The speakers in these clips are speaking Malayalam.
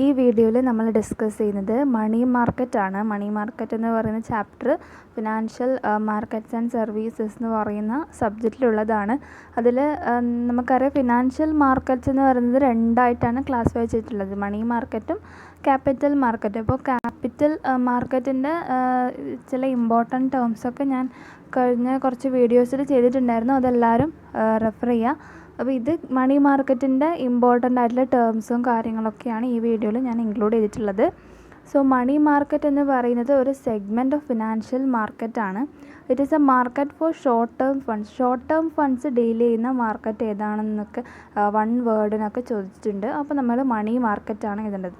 ഈ വീഡിയോയിൽ നമ്മൾ ഡിസ്കസ് ചെയ്യുന്നത് മണി മാർക്കറ്റാണ്. മണി മാർക്കറ്റ് എന്ന് പറയുന്ന chapter financial markets and services എന്ന് പറയുന്ന സബ്ജക്റ്റിലുള്ളതാണ്. അതിൽ നമുക്കറിയാം ഫിനാൻഷ്യൽ മാർക്കറ്റ്സ് എന്ന് പറയുന്നത് രണ്ടായിട്ടാണ് ക്ലാസിഫൈ ചെയ്തിട്ടുള്ളത്, മണി മാർക്കറ്റും ക്യാപിറ്റൽ മാർക്കറ്റും. അപ്പോൾ ക്യാപിറ്റൽ മാർക്കറ്റിൻ്റെ ചില ഇമ്പോർട്ടൻറ്റ് ടേംസൊക്കെ ഞാൻ കഴിഞ്ഞ കുറച്ച് വീഡിയോസിൽ ചെയ്തിട്ടുണ്ടായിരുന്നു, അതെല്ലാവരും റെഫർ ചെയ്യുക. അപ്പോൾ ഇത് മണി മാർക്കറ്റിൻ്റെ ഇമ്പോർട്ടൻ്റ് ആയിട്ടുള്ള ടേംസും കാര്യങ്ങളൊക്കെയാണ് ഈ വീഡിയോയിൽ ഞാൻ ഇൻക്ലൂഡ് ചെയ്തിട്ടുള്ളത്. സോ മണി മാർക്കറ്റ് എന്ന് പറയുന്നത് ഒരു സെഗ്മെൻറ്റ് ഓഫ് ഫിനാൻഷ്യൽ മാർക്കറ്റാണ്. It is a market for short term funds. Short term funds deal ചെയ്യുന്ന മാർക്കറ്റ് ഏതാണെന്നൊക്കെ വൺ വേർഡിനൊക്കെ ചോദിച്ചിട്ടുണ്ട്. അപ്പോൾ നമ്മൾ മണി മാർക്കറ്റാണ് എഴുതേണ്ടത്.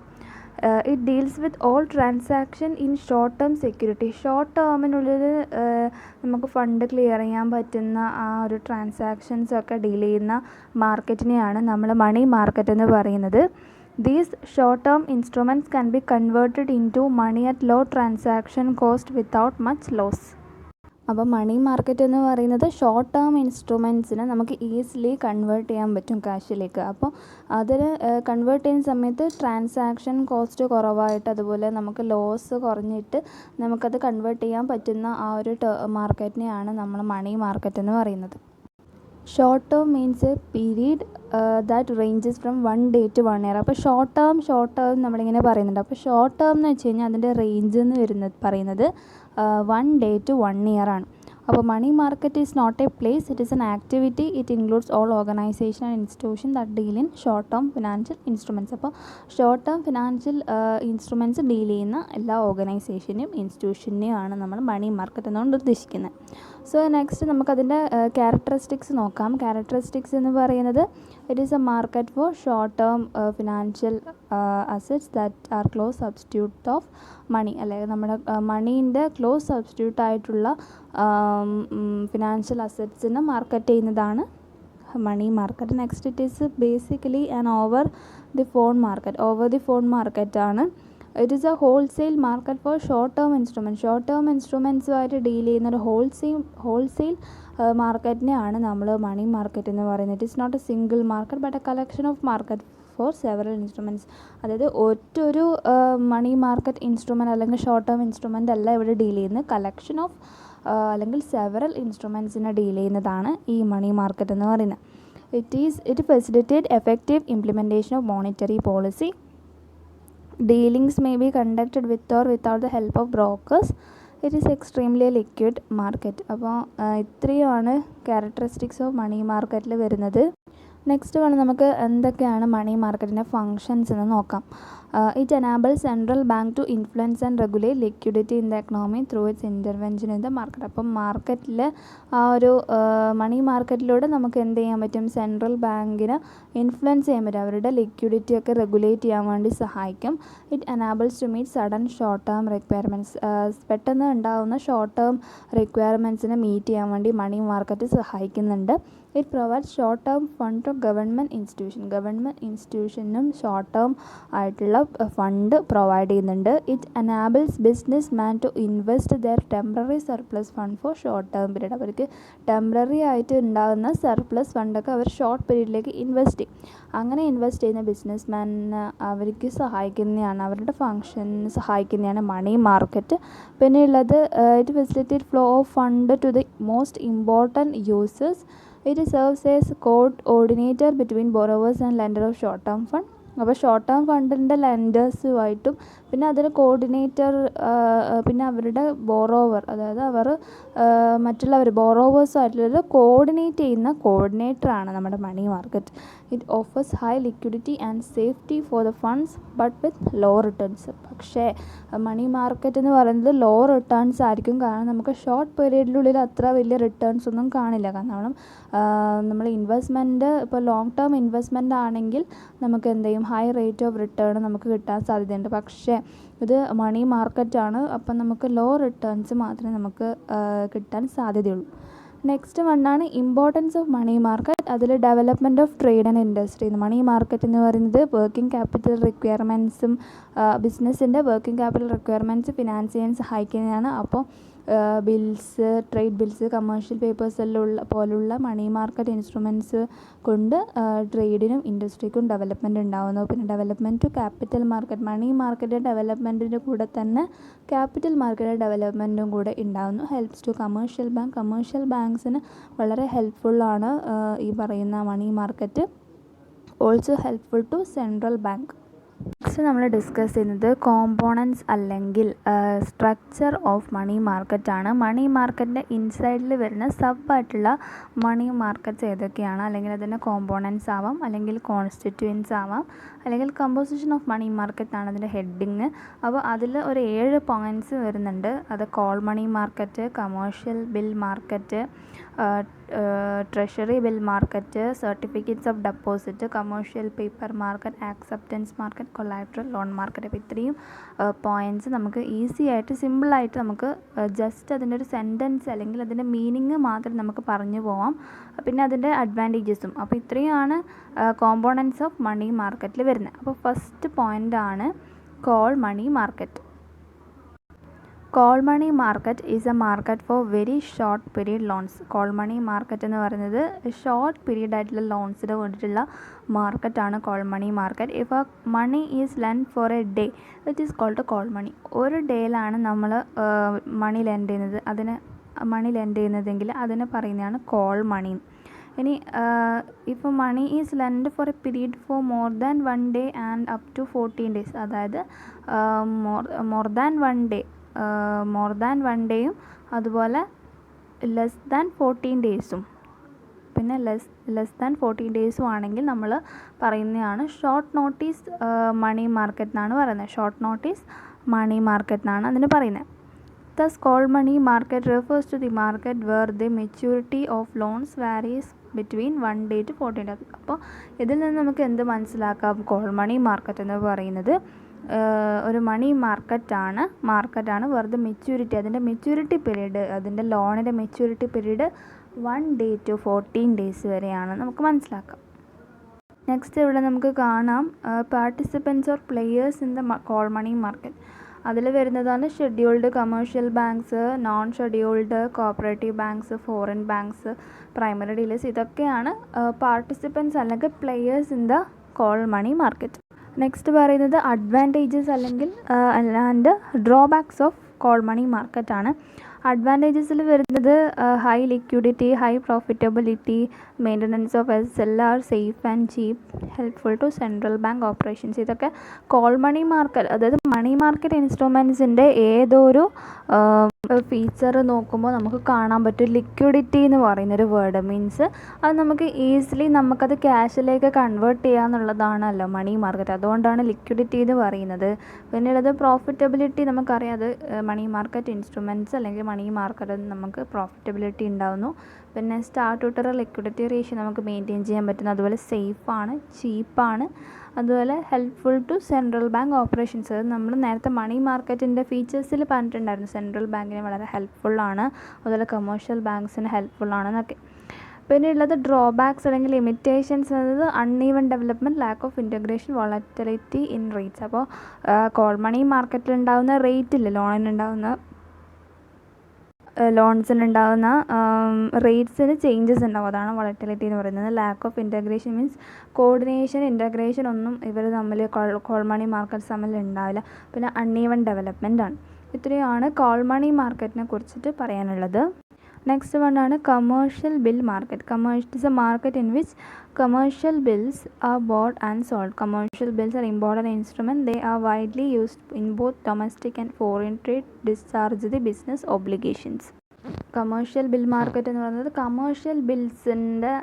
It deals with all transaction in short term security. Short ടേമിനുള്ളിൽ നമുക്ക് ഫണ്ട് ക്ലിയർ ചെയ്യാൻ പറ്റുന്ന ആ ഒരു ട്രാൻസാക്ഷൻസൊക്കെ ഡീൽ ചെയ്യുന്ന മാർക്കറ്റിനെയാണ് നമ്മൾ മണി മാർക്കറ്റ് എന്ന് പറയുന്നത്. These short-term instruments can be converted into money at low transaction cost without much loss. അപ്പോൾ മണി മാർക്കറ്റ് എന്ന് പറയുന്നത് ഷോർട്ട് ടേം ഇൻസ്ട്രുമെൻറ്റ്സിനെ നമുക്ക് ഈസിലി കൺവേർട്ട് ചെയ്യാൻ പറ്റും ക്യാഷിലേക്ക്. അപ്പോൾ അതിൽ കൺവേർട്ട് ചെയ്യുന്ന സമയത്ത് ട്രാൻസാക്ഷൻ കോസ്റ്റ് കുറവായിട്ട്, അതുപോലെ നമുക്ക് ലോസ് കുറഞ്ഞിട്ട് നമുക്കത് കൺവേർട്ട് ചെയ്യാൻ പറ്റുന്ന ആ ഒരു മാർക്കറ്റിനെയാണ് നമ്മൾ മണി മാർക്കറ്റ് എന്ന് പറയുന്നത്. Short term means A period that ranges from 1 day to 1 year. അപ്പോൾ ഷോർട്ട് ടേം നമ്മളിങ്ങനെ പറയുന്നുണ്ട്. അപ്പോൾ ഷോർട്ട് ടേം എന്ന് വെച്ച് കഴിഞ്ഞാൽ അതിൻ്റെ റേഞ്ച് എന്ന് പറയുന്നത് 1 day to 1 year ആണ്. അപ്പോൾ money market is not a place, it is an activity. It includes all organisation and institution that deal in short term financial instruments. അപ്പോൾ short term financial instruments deal ചെയ്യുന്ന എല്ലാ ഓർഗനൈസേഷനെയും ഇൻസ്റ്റിറ്റ്യൂഷനെയാണ് നമ്മൾ മണി മാർക്കറ്റ് എന്നുകൊണ്ട് ഉദ്ദേശിക്കുന്നത്. സോ നെക്സ്റ്റ് നമുക്കതിൻ്റെ ക്യാരക്ടറിസ്റ്റിക്സ് നോക്കാം. ക്യാരക്ടറിസ്റ്റിക്സ് എന്ന് പറയുന്നത് it is a market for short term financial assets that are close substitute of money, അല്ലെങ്കിൽ നമ്മുടെ മണീൻ്റെ ക്ലോസ് സബ്സ്റ്റിറ്റ്യൂട്ട് ആയിട്ടുള്ള ഫിനാൻഷ്യൽ അസറ്റ്സിനെ മാർക്കറ്റ് ചെയ്യുന്നതാണ് money market. Next it is basically an over the phone മാർക്കറ്റാണ്. It is a wholesale market for short term instrument. Short term ഇൻസ്ട്രുമെൻറ്റ്സുമായിട്ട് ഡീൽ ചെയ്യുന്ന ഒരു ഹോൾസെയിൽ മാർക്കറ്റിനെയാണ് നമ്മൾ മണി മാർക്കറ്റ് എന്ന് പറയുന്നത്. It is not a single market but a collection of market for several instruments. അതായത് ഒറ്റൊരു മണി മാർക്കറ്റ് ഇൻസ്ട്രുമെൻറ്റ് അല്ലെങ്കിൽ ഷോർട്ട് ടേം ഇൻസ്ട്രുമെൻ്റ് അല്ല ഇവിടെ ഡീൽ ചെയ്യുന്നത്, കളക്ഷൻ ഓഫ് അല്ലെങ്കിൽ സെവറൽ ഇൻസ്ട്രുമെൻറ്റ്സിനെ ഡീൽ ചെയ്യുന്നതാണ് ഈ മണി മാർക്കറ്റ് എന്ന് പറയുന്നത്. It facilitate effective implementation of monetary policy. Dealings may be conducted with or without the help of brokers. It is extremely liquid market. അപ്പോൾ ഇത്രയുമാണ് ക്യാരക്ടറിസ്റ്റിക്സ് ഓഫ് മണി മാർക്കറ്റിൽ വരുന്നത്. നെക്സ്റ്റ് വേണം നമുക്ക് എന്തൊക്കെയാണ് മണി മാർക്കറ്റിൻ്റെ ഫങ്ഷൻസ് എന്ന് നോക്കാം. It enables central bank to influence and regulate liquidity in the economy through its intervention in the market. അപ്പം മാർക്കറ്റിൽ ആ ഒരു മണി മാർക്കറ്റിലൂടെ നമുക്ക് എന്ത് ചെയ്യാൻ പറ്റും, സെൻട്രൽ ബാങ്കിന് ഇൻഫ്ലുവൻസ് ചെയ്യാൻ പറ്റും, അവരുടെ ലിക്വിഡിറ്റി ഒക്കെ റെഗുലേറ്റ് ചെയ്യാൻ വേണ്ടി സഹായിക്കും. It enables to meet sudden short term requirements. പെട്ടെന്ന് ഉണ്ടാകുന്ന ഷോർട്ട് ടേം റിക്വയർമെൻറ്റ്സിനെ മീറ്റ് ചെയ്യാൻ വേണ്ടി മണി മാർക്കറ്റ് സഹായിക്കുന്നുണ്ട്. It provides short term fund to government ഇൻസ്റ്റിറ്റ്യൂഷനും ഷോർട്ട് ടേം ആയിട്ടുള്ള ഫണ്ട് പ്രൊവൈഡ് ചെയ്യുന്നുണ്ട്. It enables business man to invest their temporary surplus fund for short term period. അവർക്ക് ടെമ്പററി ആയിട്ട് ഉണ്ടാകുന്ന സർപ്ലസ് ഫണ്ടൊക്കെ അവർ ഷോർട്ട് പീരീഡിലേക്ക് ഇൻവെസ്റ്റ് ചെയ്യും. അങ്ങനെ ഇൻവെസ്റ്റ് ചെയ്യുന്ന ബിസിനസ് മാനിന് അവർക്ക് സഹായിക്കുന്നതാണ്, അവരുടെ ഫങ്ഷന് സഹായിക്കുന്നതാണ് മണി മാർക്കറ്റ്. പിന്നെ ഉള്ളത് it facilitate flow of fund to the most important users. It serves as coordinator between borrowers and lender of short term fund. അപ്പോൾ ഷോർട്ട് ടേം ഫണ്ടിൻ്റെ ലെൻഡേഴ്സുമായിട്ടും പിന്നെ അതിൽ കോർഡിനേറ്റർ, പിന്നെ അവരുടെ ബോറോവർ, അതായത് അവർ മറ്റുള്ളവർ ബോറോവേഴ്സുമായിട്ടുള്ള കോർഡിനേറ്റ് ചെയ്യുന്ന കോർഡിനേറ്ററാണ് നമ്മുടെ money market. It offers high liquidity and safety for the funds but with low returns. പക്ഷേ മണി മാർക്കറ്റ് എന്ന് പറയുന്നത് ലോ റിട്ടേൺസ് ആയിരിക്കും, കാരണം നമുക്ക് ഷോർട്ട് പീരീഡിനുള്ളിൽ അത്ര വലിയ റിട്ടേൺസ് ഒന്നും കാണില്ല. കാരണം നമ്മൾ ഇൻവെസ്റ്റ്മെൻറ്റ് ഇപ്പോൾ ലോങ് ടേം ഇൻവെസ്റ്റ്മെൻ്റ് ആണെങ്കിൽ നമുക്ക് എന്ത് ചെയ്യും, ഹൈ റേറ്റ് ഓഫ് റിട്ടേൺ നമുക്ക് കിട്ടാൻ സാധ്യതയുണ്ട്. പക്ഷേ ഇത് മണി മാർക്കറ്റാണ്, അപ്പം നമുക്ക് ലോ റിട്ടേൺസ് മാത്രമേ നമുക്ക് കിട്ടാൻ സാധ്യതയുള്ളൂ. നെക്സ്റ്റ് വണ്ണാണ് ഇമ്പോർട്ടൻസ് ഓഫ് മണി മാർക്കറ്റ്. അതിൽ development of trade and industry. Money market എന്ന് പറയുന്നത് വർക്കിംഗ് ക്യാപിറ്റൽ റിക്വയർമെൻറ്റ്സും ബിസിനസ്സിൻ്റെ വർക്കിംഗ് ക്യാപിറ്റൽ റിക്വയർമെൻറ്റ്സ് ഫിനാൻസ് ചെയ്യാൻ സഹായിക്കുന്നതാണ്. അപ്പോൾ bills, trade bills, commercial papers എല്ലാം പോലുള്ള മണി മാർക്കറ്റ് ഇൻസ്ട്രുമെൻറ്റ്സ് കൊണ്ട് ട്രേഡിനും ഇൻഡസ്ട്രിക്കും ഡെവലപ്മെൻറ്റ് ഉണ്ടാകുന്നു. പിന്നെ development to capital market, money market ഡെവലപ്മെൻറ്റിൻ്റെ കൂടെ തന്നെ ക്യാപിറ്റൽ മാർക്കറ്റ് ഡെവലപ്മെൻറ്റും കൂടെ ഉണ്ടാകുന്നു. Helps to commercial bank, commercial ബാങ്ക്സിന് വളരെ ഹെൽപ്ഫുള്ളാണ് ഈ പറയുന്ന money market. Also helpful to central bank. Next നമ്മൾ ഡിസ്കസ് ചെയ്യുന്നത് കോമ്പോണൻസ് അല്ലെങ്കിൽ സ്ട്രക്ചർ ഓഫ് മണി മാർക്കറ്റ് ആണ്. മണി മാർക്കറ്റിൻ്റെ ഇൻസൈഡിൽ വരുന്ന സബായിട്ടുള്ള മണി മാർക്കറ്റ്സ് ഏതൊക്കെയാണ്, അല്ലെങ്കിൽ അതിൻ്റെ കോമ്പോണൻസ് ആവാം, അല്ലെങ്കിൽ കോൺസ്റ്റിറ്റ്യൂവൻസ് ആവാം, അല്ലെങ്കിൽ കമ്പോസിഷൻ ഓഫ് മണി മാർക്കറ്റ് ആണ് അതിൻ്റെ ഹെഡിങ്. അപ്പോൾ അതിൽ ഒരു 7 പോയിൻറ്റ്സ് വരുന്നുണ്ട്. അത് call money market, commercial bill market, treasury bill market, certificates of deposit, commercial paper market, acceptance market, collateral loan market. അപ്പോൾ ഇത്രയും പോയിൻറ്റ്സ് നമുക്ക് ഈസി ആയിട്ട് സിമ്പിളായിട്ട് നമുക്ക് ജസ്റ്റ് അതിൻ്റെ ഒരു സെൻറ്റൻസ് അല്ലെങ്കിൽ അതിൻ്റെ മീനിങ് മാത്രം നമുക്ക് പറഞ്ഞു പോവാം, പിന്നെ അതിൻ്റെ അഡ്വാൻറ്റേജസും. അപ്പോൾ ഇത്രയുമാണ് കോമ്പോണൻസ് ഓഫ് മണി മാർക്കറ്റിൽ വരുന്നത്. അപ്പോൾ ഫസ്റ്റ് പോയിൻ്റ് ആണ് call money market. Call money market is a market for very short period loans. Call money market എന്ന് പറയുന്നത് ഷോർട്ട് പീരീഡ് ആയിട്ടുള്ള ലോൺസിന് വേണ്ടിയിട്ടുള്ള മാർക്കറ്റാണ് call money market. If a money is lend for a day it is called call money. ഒരു ഡേയിലാണ് നമ്മൾ മണി ലെൻഡ് ചെയ്യുന്നതെങ്കിൽ അതിനെ പറയുന്നതാണ് കോൾ മണി. ഇനി ഇപ്പോൾ money is lend for a period for more than 1 day and up to 14 days, അതായത് മോർ ദാൻ 1 ഡേയും അതുപോലെ ലെസ് ദാൻ 14 ഡേയ്സും, പിന്നെ ലെസ് ദാൻ 14 ഡേയ്സും ആണെങ്കിൽ നമ്മൾ പറയുന്നതാണ് ഷോർട്ട് നോട്ടീസ് മണി മാർക്കറ്റ് എന്നാണ് പറയുന്നത്. ഷോർട്ട് നോട്ടീസ് മണി മാർക്കറ്റ് എന്നാണ് അതിന് പറയുന്നത്. Thus, call money market refers to the market where the maturity of loans varies between 1 day to 14 days. അപ്പോൾ ഇതിൽ നിന്ന് നമുക്ക് എന്ത് മനസ്സിലാക്കാം? കോൾ മണി മാർക്കറ്റ് എന്ന് പറയുന്നത് ഒരു മണി മാർക്കറ്റാണ് വെറുതെ മെച്യൂരിറ്റി, അതിൻ്റെ മെച്യൂരിറ്റി പീരീഡ്, അതിൻ്റെ ലോണിൻ്റെ maturity period 1 day to 14 days വരെയാണ് നമുക്ക് മനസ്സിലാക്കാം. നെക്സ്റ്റ് ഇവിടെ നമുക്ക് കാണാം participants or players in the call money market. അതിൽ വരുന്നതാണ് scheduled commercial banks, non scheduled cooperative banks, foreign banks, primary dealers. ഇതൊക്കെയാണ് പാർട്ടിസിപ്പൻസ് അല്ലെങ്കിൽ players in the call money market. Next പറയുന്നത് അഡ്വാൻറ്റേജസ് അല്ലെങ്കിൽ and drawbacks of call money മാർക്കറ്റാണ്. അഡ്വാൻറ്റേജസിൽ വരുന്നത് high liquidity, high profitability, maintenance of SLR, safe and cheap, helpful to central bank operations. ഇതൊക്കെ കോൾ മണി മാർക്കറ്റ്, അതായത് മണി മാർക്കറ്റ് ഇൻസ്ട്രുമെൻറ്റ്സിൻ്റെ ഏതൊരു ഫീച്ചർ നോക്കുമ്പോൾ നമുക്ക് കാണാൻ പറ്റും. ലിക്വിഡിറ്റി എന്ന് പറയുന്നൊരു വേർഡ് മീൻസ് അത് നമുക്ക് ഈസിലി നമുക്കത് ക്യാഷിലേക്ക് കൺവേർട്ട് ചെയ്യാന്നുള്ളതാണല്ലോ മണി മാർക്കറ്റ്, അതുകൊണ്ടാണ് ലിക്വിഡിറ്റി എന്ന് പറയുന്നത്. പിന്നെയുള്ളത് പ്രോഫിറ്റബിലിറ്റി. നമുക്കറിയാം അത് മണി മാർക്കറ്റ് ഇൻസ്ട്രുമെൻറ്റ്സ് അല്ലെങ്കിൽ മണി മാർക്കറ്റ് നമുക്ക് പ്രോഫിറ്റബിലിറ്റി ഉണ്ടാകുന്നു. പിന്നെ സ്റ്റാറ്റ്യൂട്ടറി ലിക്വിഡിറ്റി റേഷ്യോ നമുക്ക് മെയിൻറ്റെയിൻ ചെയ്യാൻ പറ്റുന്നു. അതുപോലെ സേഫാണ്, ചീപ്പാണ്, അതുപോലെ helpful to central bank operations. അത് നമ്മൾ നേരത്തെ മണി മാർക്കറ്റിൻ്റെ ഫീച്ചേഴ്സിൽ പറഞ്ഞിട്ടുണ്ടായിരുന്നു. സെൻട്രൽ ബാങ്കിന് വളരെ ഹെൽപ്ഫുള്ളാണ്, അതുപോലെ കമേഴ്ഷ്യൽ ബാങ്ക്സിന് ഹെൽപ്ഫുള്ളാണെന്നൊക്കെ. പിന്നെ ഉള്ളത് ഡ്രോബാക്സ് അല്ലെങ്കിൽ ലിമിറ്റേഷൻസ് എന്നത് uneven development, lack of integration, volatility in rates. അപ്പോൾ കോൾ മണി മാർക്കറ്റിലുണ്ടാകുന്ന റേറ്റില്ല, ലോൺസിനുണ്ടാകുന്ന റേറ്റ്സിന് ചേഞ്ചസ് ഉണ്ടാവും, അതാണ് വോളറ്റിലിറ്റി എന്ന് പറയുന്നത്. Lack of integration means coordination, integration ഒന്നും ഇവർ തമ്മിൽ കോൾ മണി മാർക്കറ്റ്സ് തമ്മിൽ ഉണ്ടാവില്ല. പിന്നെ അൺഈവൻ ഡെവലപ്മെൻ്റ് ആണ്. ഇത്രയുമാണ് കോൾ മണി മാർക്കറ്റിനെ കുറിച്ചിട്ട് പറയാനുള്ളത്. നെക്സ്റ്റ് വൺ ആണ് commercial bill market. It is A market in which commercial bills are bought and sold. Commercial bills are important instrument. They are widely used in both domestic and foreign trade. Discharge the business obligations. Commercial bill market എന്ന് പറയുന്നത് കമേഴ്ഷ്യൽ ബിൽസിൻ്റെ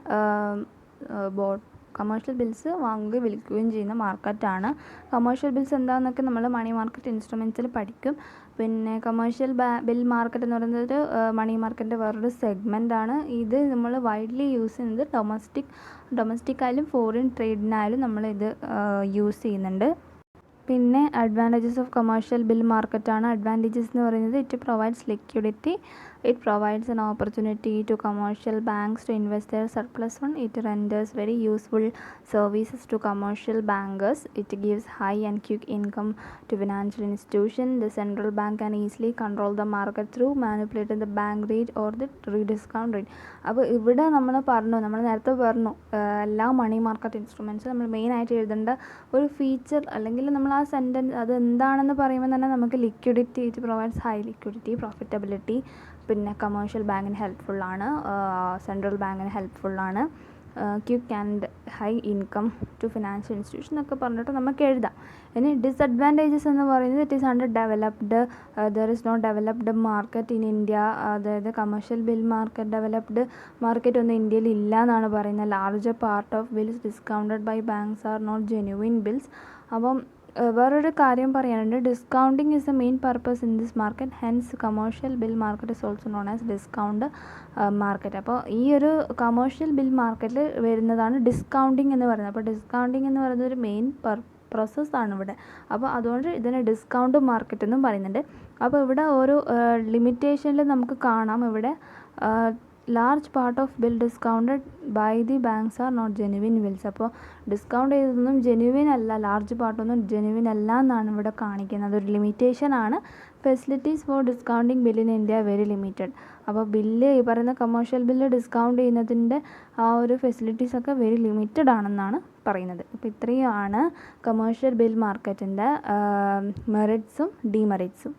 കമേഴ്ഷ്യൽ ബിൽസ് വാങ്ങുകയും വിൽക്കുകയും ചെയ്യുന്ന മാർക്കറ്റാണ്. കമേഴ്ഷ്യൽ ബിൽസ് എന്താണെന്നൊക്കെ നമ്മൾ മണി മാർക്കറ്റ് ഇൻസ്ട്രുമെൻറ്റ്സിൽ പഠിക്കും. പിന്നെ കമേഴ്ഷ്യൽ ബിൽ മാർക്കറ്റ് എന്ന് പറയുന്നത് മണി മാർക്കറ്റിൻ്റെ വേറൊരു സെഗ്മെൻ്റ് ആണ്. ഇത് നമ്മൾ വൈഡ്ലി യൂസ് ചെയ്യുന്നത് ഡൊമസ്റ്റിക് ആയാലും ഫോറിൻ ട്രേഡിനായാലും നമ്മളിത് യൂസ് ചെയ്യുന്നുണ്ട്. പിന്നെ അഡ്വാൻറ്റേജസ് ഓഫ് കമേഴ്ഷ്യൽ ബിൽ മാർക്കറ്റാണ്. അഡ്വാൻറ്റേജസ് എന്ന് പറയുന്നത് it provides liquidity, It provides an opportunity to commercial banks to invest their surplus fund. It renders very useful services to commercial bankers. It gives high and quick income to financial institutions. The central bank can easily control the market through manipulating the bank rate or the discount rate. അപ്പോൾ ഇവിടെ നമ്മൾ നേരത്തെ പറഞ്ഞു എല്ലാ മണി മാർക്കറ്റ് ഇൻസ്ട്രുമെൻറ്റ്സ് നമ്മൾ മെയിനായിട്ട് എഴുതേണ്ട ഒരു ഫീച്ചർ അല്ലെങ്കിൽ നമ്മൾ ആ സെൻറ്റൻസ് അത് എന്താണെന്ന് പറയുമ്പോൾ തന്നെ നമുക്ക് liquidity, it provides high liquidity, profitability, പിന്നെ കമേഴ്ഷ്യൽ ബാങ്കിന് ഹെൽപ്ഫുള്ളാണ്, സെൻട്രൽ ബാങ്കിന് ഹെൽപ്ഫുള്ളാണ്, quick and high income to financial institution എന്നൊക്കെ പറഞ്ഞിട്ട് നമുക്ക് എഴുതാം. ഇനി ഡിസഡ്വാൻറ്റേജസ് എന്ന് പറയുന്നത് it is under developed, there is not developed market in India. അതായത് commercial bill market, developed market ഒന്നും ഇന്ത്യയിൽ ഇല്ല എന്നാണ് പറയുന്നത്. Larger part of bills discounted by banks are not genuine bills. അപ്പം വേറൊരു കാര്യം പറയാനുണ്ട്, discounting is the main purpose in this market, hence commercial bill market is also known as discount market. അപ്പോൾ ഈ ഒരു കമേഴ്ഷ്യൽ ബിൽ മാർക്കറ്റിൽ വരുന്നതാണ് ഡിസ്കൗണ്ടിങ് എന്ന് പറയുന്നത്. അപ്പോൾ ഡിസ്കൗണ്ടിങ് എന്ന് പറയുന്നത് ഒരു മെയിൻ പ്രോസസ്സാണ് ഇവിടെ. അപ്പോൾ അതുകൊണ്ട് ഇതിനെ ഡിസ്കൗണ്ട് മാർക്കറ്റ് എന്നും പറയുന്നുണ്ട്. അപ്പോൾ ഇവിടെ ഒരു ലിമിറ്റേഷനിൽ നമുക്ക് കാണാം ഇവിടെ large part of bill discounted by the banks are not genuine bills. അപ്പോൾ ഡിസ്കൗണ്ട് ചെയ്തതൊന്നും ജെന്യുവിൻ അല്ല, ലാർജ് പാർട്ടൊന്നും ജെന്യുവിൻ അല്ല എന്നാണ് ഇവിടെ കാണിക്കുന്നത്. ഒരു ലിമിറ്റേഷൻ ആണ്. Facilities for discounting bill in India very limited. അപ്പോൾ ബില്ല് ഈ പറയുന്ന കമേഴ്ഷ്യൽ ബില്ല് ഡിസ്കൗണ്ട് ചെയ്യുന്നതിൻ്റെ ആ ഒരു ഫെസിലിറ്റീസൊക്കെ വെരി ലിമിറ്റഡ് ആണെന്നാണ് പറയുന്നത്. അപ്പോൾ ഇത്രയുമാണ് കമേഴ്ഷ്യൽ ബിൽ മാർക്കറ്റിൻ്റെ മെറിറ്റ്സും ഡിമെറിറ്റ്സും.